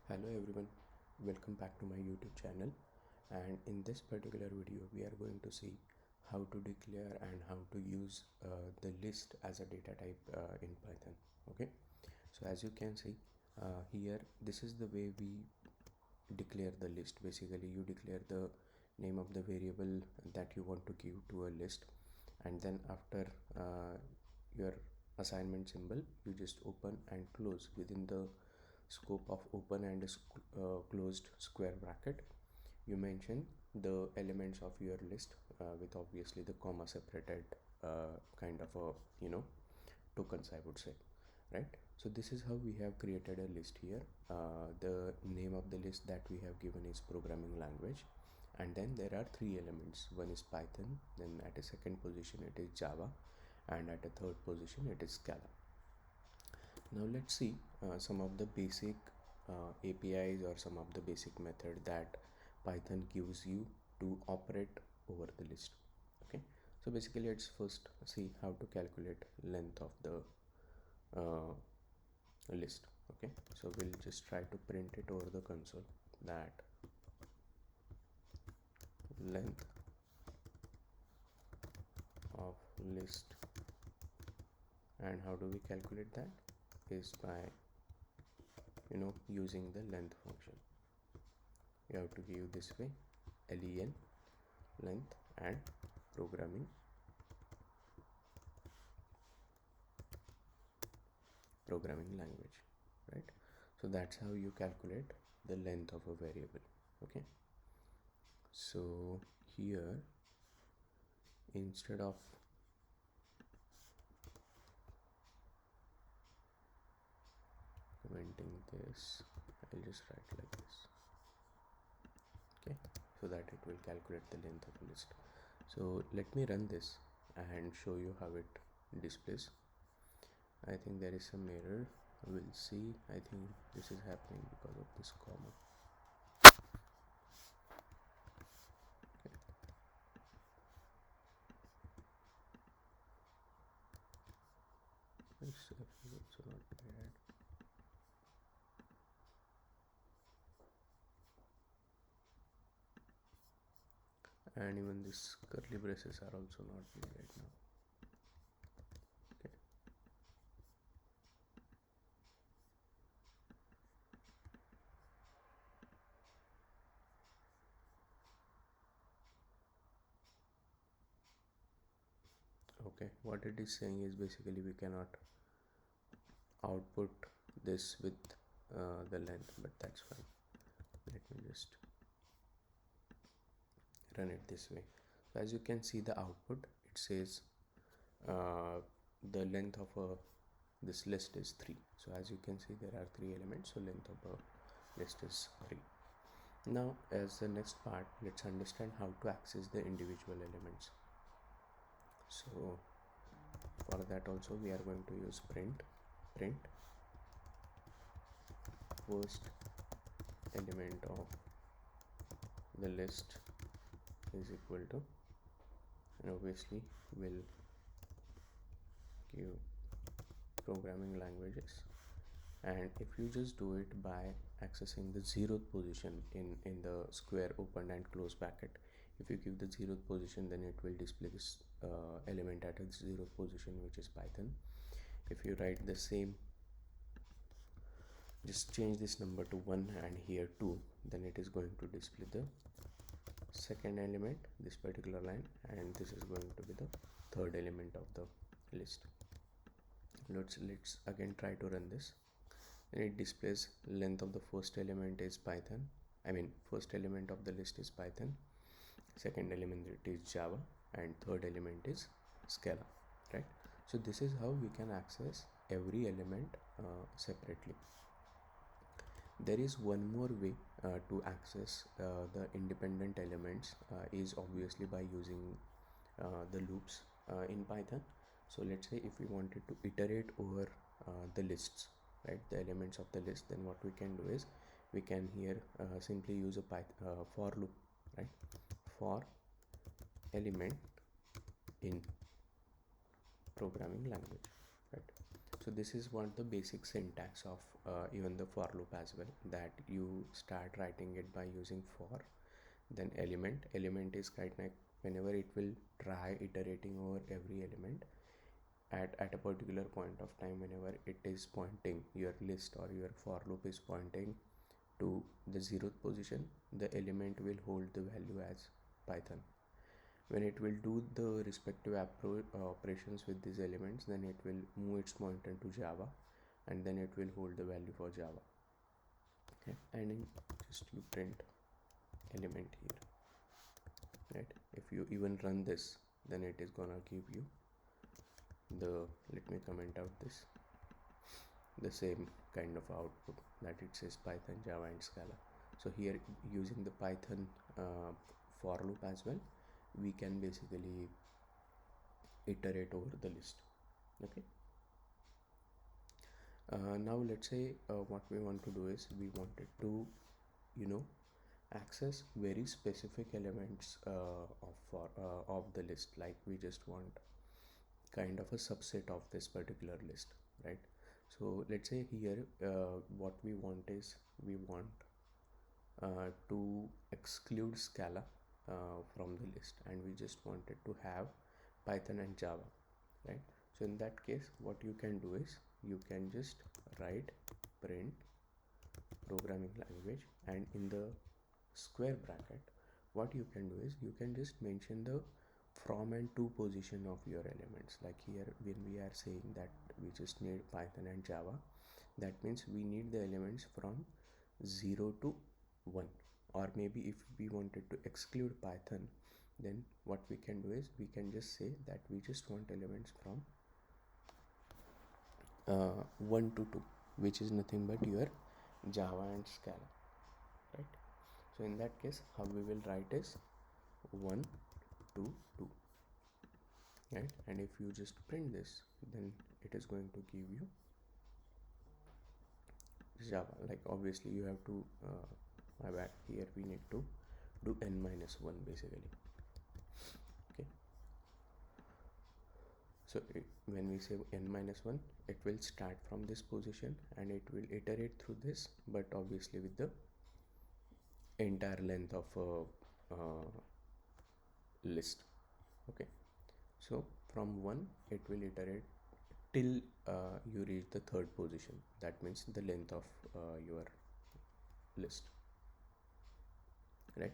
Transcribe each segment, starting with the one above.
Hello everyone, welcome back to my YouTube channel, and in this particular video we are going to see how to declare and how to use the list as a data type in Python. Okay, so as you can see here, this is the way we declare the list. Basically you declare the name of the variable that you want to give to a list, and then after your assignment symbol you just open and close within the scope of open and closed square bracket. You mention the elements of your list with obviously the comma separated kind of a tokens, I would say, right? So this is how we have created a list here. The name of the list that we have given is programming language, and then there are three elements. One is Python, then at a second position it is Java, and at a third position it is Scala. Now let's see some of the basic APIs or some of the basic method that Python gives you to operate over the list. Okay, so basically let's first see how to calculate length of the list. Okay, so we'll just try to print it over the console that length of list. And how do we calculate that? Is by using the length function. You have to give this way len length and programming language, right? So that's how you calculate the length of a variable. Okay, so here instead of commenting this, I'll just write like this. Okay, so that it will calculate the length of a list. So let me run this and show you how it displays. I think there is some error. We'll see. I think this is happening because of this comma. This is also not bad. And even these curly braces are also not big right now. Okay, what it is saying is basically we cannot output this with the length, but that's fine. Let me just run it this way. So as you can see the output, it says the length of this list is 3. So as you can see there are 3 elements, so length of a list is 3. Now as the next part, let's understand how to access the individual elements. So for that also we are going to use print first element of the list is equal to, and obviously we'll give programming languages, and if you just do it by accessing the 0th position in the square open and close bracket, if you give the 0th position, then it will display this element at its 0th position, which is Python. If you write the same, just change this number to 1 and here 2, then it is going to display the second element, this particular line, and this is going to be the third element of the list. Let's again try to run this, and it displays length of the first element is Python. First element of the list is Python, second element it is Java, and third element is Scala, right? So this is how we can access every element separately. There is one more way to access the independent elements is obviously by using the loops in Python. So let's say if we wanted to iterate over the lists, right, the elements of the list, then what we can do is we can here simply use a for loop, right? For element in programming language, right? So this is what the basic syntax of even the for loop as well, that you start writing it by using for, then element is kind of like whenever it will try iterating over every element at a particular point of time, whenever it is pointing, your list or your for loop is pointing to the 0th position, the element will hold the value as Python. When it will do the respective operations with these elements, then it will move its pointer to Java, and then it will hold the value for Java. Okay, and just you print element here, right? If you even run this, then it is gonna give you the, let me comment out this, the same kind of output, that it says Python, Java and Scala. So here, using the Python for loop as well, we can basically iterate over the list. Okay, now let's say what we want to do is we wanted to access very specific elements of the list, like we just want kind of a subset of this particular list, right? So let's say here what we want is we want to exclude Scala from the list, and we just wanted to have Python and Java, right? So in that case, what you can do is you can just write print programming language, and in the square bracket, what you can do is you can just mention the from and to position of your elements. Like here, when we are saying that we just need Python and Java, that means we need the elements from 0 to 1. Or maybe if we wanted to exclude Python, then what we can do is we can just say that we just want elements from 1 to 2, which is nothing but your Java and Scala, right? So in that case, how we will write is 1 to 2, right? And if you just print this, then it is going to give you Java. Like obviously you have to my bad, here we need to do n-1 basically. Okay, so when we say n-1, it will start from this position and it will iterate through this, but obviously with the entire length of a list. Okay, so from 1 it will iterate till you reach the 3rd position. That means the length of your list, right?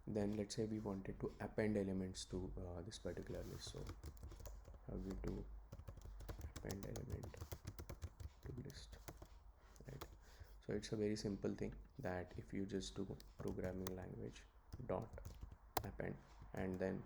Then let's say we wanted to append elements to this particular list. So how we do append element to list, right? So it's a very simple thing, that if you just do programming language dot append and then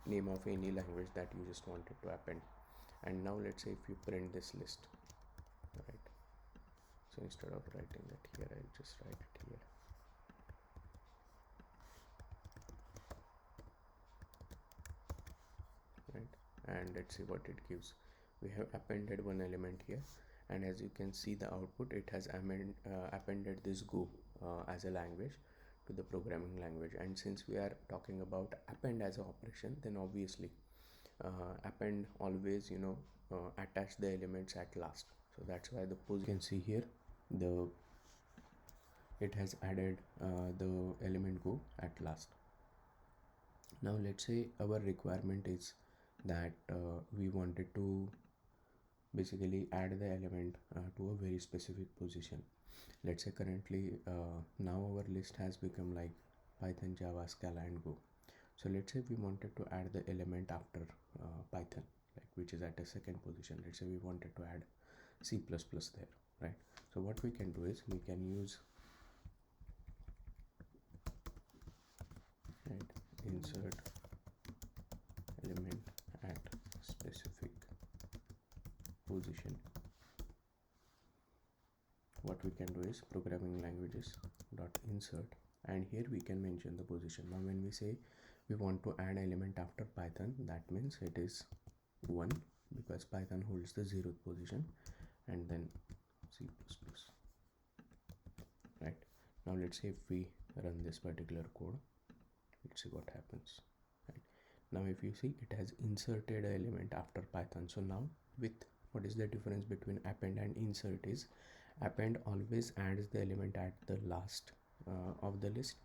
name of any language that you just wanted to append, and now let's say if you print this list, right? So instead of writing that here, I'll just write it here. Right, and let's see what it gives. We have appended one element here, and as you can see the output, it has appended this Go as a language to the programming language. And since we are talking about append as an operation, then obviously append always attach the elements at last. So that's why the you can see here it has added the element Go at last. Now let's say our requirement is that we wanted to basically add the element to a very specific position. Let's say currently now our list has become like Python, Java, Scala and Go. So let's say we wanted to add the element after Python, like which is at a 2nd position. Let's say we wanted to add C++ there, right? So what we can do is we can use insert element at specific position. What we can do is programming languages dot insert, and here we can mention the position. Now when we say we want to add element after Python, that means it is 1, because Python holds the 0th position, and then C++, right? Now let's say if we run this particular code, let's see what happens, right? Now if you see, it has inserted an element after Python. So now with what is the difference between append and insert is append always adds the element at the last of the list,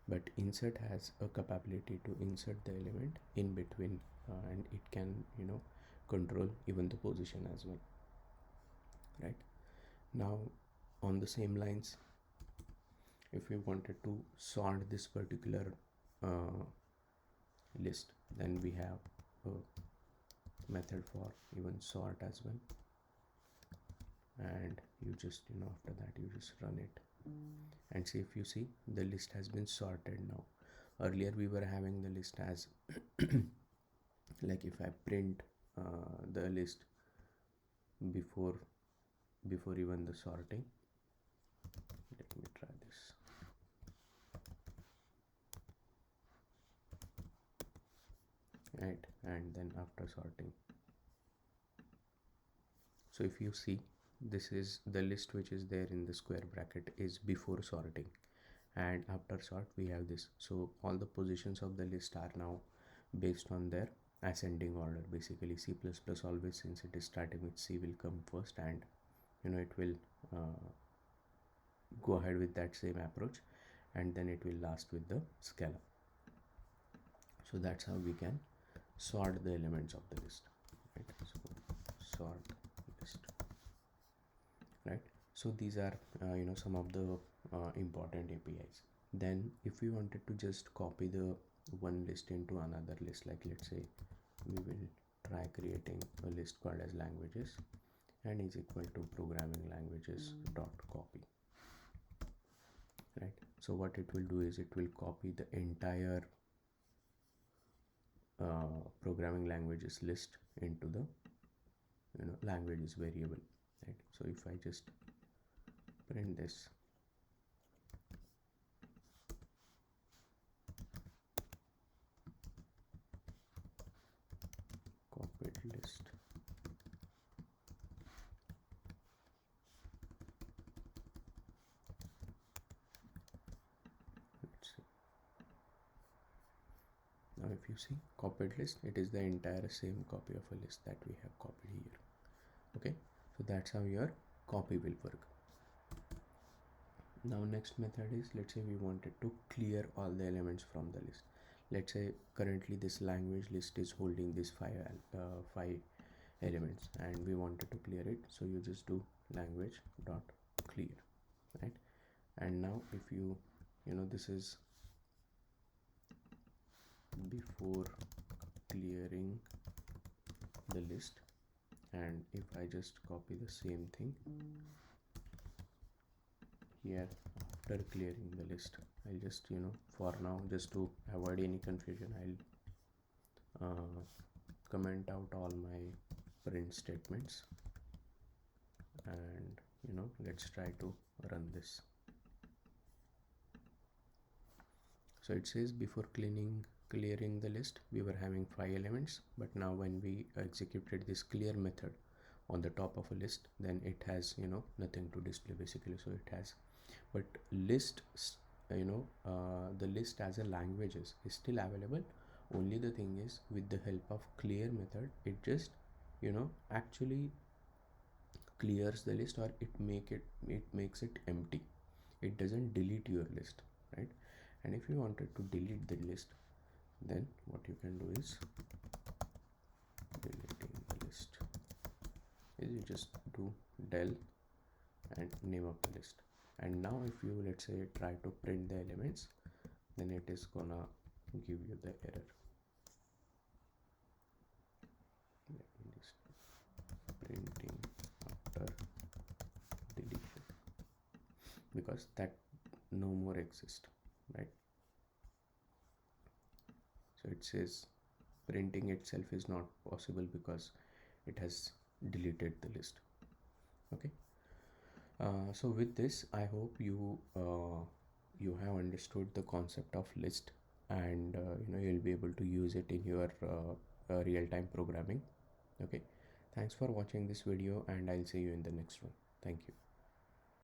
but insert has a capability to insert the element in between, and it can control even the position as well, right? Now on the same lines, if we wanted to sort this particular uh, list, then we have a method for even sort as well, and you just after that you just run it and see. If you see, the list has been sorted now. Earlier we were having the list as like if I print the list before even the sorting. Let me try this. Right, and then after sorting, so if you see, this is the list which is there in the square bracket is before sorting, and after sort we have this. So all the positions of the list are now based on their ascending order. Basically C++ always, since it is starting with C, will come first, and it will go ahead with that same approach, and then it will last with the scala. So that's how we can sort the elements of the list, right? So sort list, right? So these are some of the important APIs. Then if we wanted to just copy the one list into another list, like let's say we will try creating a list called as languages and is equal to programming languages dot copy, right? So what it will do is it will copy the entire programming languages list into the languages variable, right? So if I just print this, copied list, let's see. Now if you see copied list, it is the entire same copy of a list that we have copied here. Okay, so that's how your copy will work. Now next method is, let's say we wanted to clear all the elements from the list. Let's say currently this language list is holding these five elements and we wanted to clear it. So you just do language dot clear, right? And now if you this is before clearing the list, and if I just copy the same thing here after clearing the list, I'll just for now, just to avoid any confusion, I'll comment out all my print statements, and let's try to run this. So it says before clearing the list we were having 5 elements, but now when we executed this clear method on the top of a list, then it has nothing to display basically. So it has, but list the list as a languages is still available. Only the thing is, with the help of clear method, it just actually clears the list, or it makes it empty. It doesn't delete your list, right? And if you wanted to delete the list, then what you can do is deleting the list is you just do del and name of the list. And now if you, let's say, try to print the elements, then it is gonna give you the error. Let me just printing after deletion, because that no more exists, right? So it says printing itself is not possible because it has deleted the list. Okay, so with this, I hope you have understood the concept of list, and you'll be able to use it in your real-time programming. Okay, thanks for watching this video, and I'll see you in the next one. Thank you.